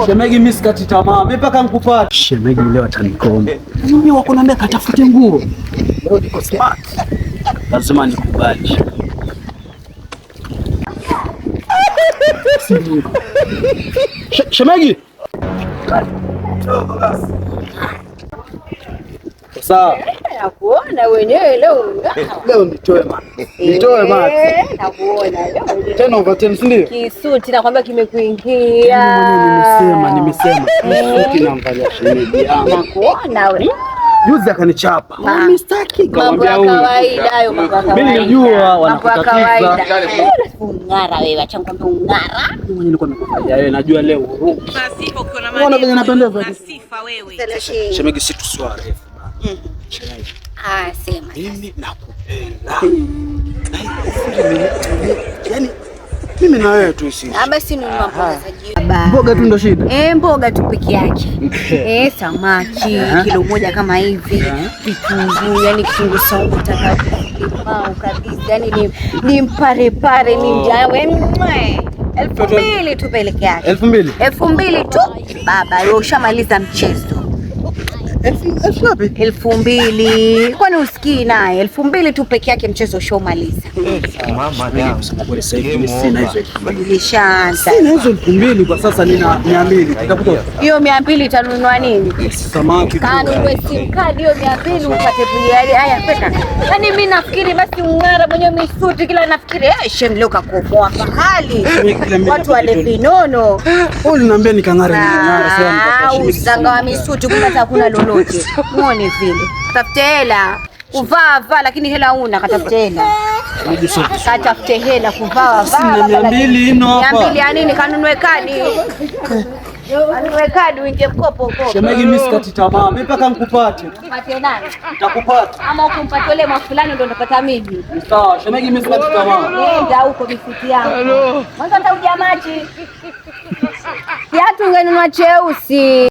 Shemegi mimi sikati tamaa. Mimi paka nikupata. Shemegi leo atanikoma. Mimi wako naambia katafute nguo. Leo niko smart. Lazima nikubali. Shemegi. Sawa. Nakuona wenyewe leo. Leo nitoe maji. Nitoe maji. Nakuona leo. Tena overtime si ndio? Kisuti nakwambia kimekuingia. Nimesema. Kisuti namvalia shemeji. Nakuona wewe. Juzi akanichapa. Mimi sitaki. Mambo ya kawaida hayo, mambo ya kawaida. Mimi najua wanakutatiza. Ungara wewe, acha nikwambie ungara. Mimi nilikuwa nimekufanya wewe, najua leo uruki. Sifa ukiwa na Unaona vile napendeza. na sifa wewe. Shemegi si tu swali. Sema. Mimi nakupenda. Yaani mimi na wewe tu sisi. Basi nunua mboga za jioni. Mboga tu ndo shida. Mboga tu peke yake. Samaki kilo moja kama hivi. Vitunguu, yani kitunguu saumu limau kabisa. Yani ni mpare ni mjawe. 2,000 tu peke yake. 2,000? 2,000 tu. Baba, wewe ushamaliza mchezo. 2,000. Kwani usikii naye? 2,000 tu peke yake, mchezo ushamaliza. Mama damu. Sasa hivi sina hizo. Badilishaanza. Sina hizo 2,000 kwa sasa, nina 200. Tutakuta hiyo 200 itanunua nini? Samaki. Kanunue sim card hiyo 200 upate biliari. Haya pesa. Yaani mimi nafikiri basi ungara mwenyewe misuti kila nafikiri shem leo kakomoa hali. Watu wale vinono. Wewe unaniambia nikangare ngara sana. Usanga wa misuti kupata hakuna lolote. Muone vile. Tafute hela. Kuvaa lakini hela huna, katafute hela. Katafute hela kuvaa. Sina 200 ino hapa. 200 ya nini? Kanunue kadi. Kanunue kadi uingie mkopo. Shemegi mimi sikati tamaa. Mimi paka nikupate. Upate nani? Nitakupata. Ama ukimpata yule mwa fulani ndio utapata mimi. Sawa, shemegi mimi sikati tamaa. Nenda huko misuti yangu. Mwanzo nitakuja maji. Kiatu ungenunua cheusi.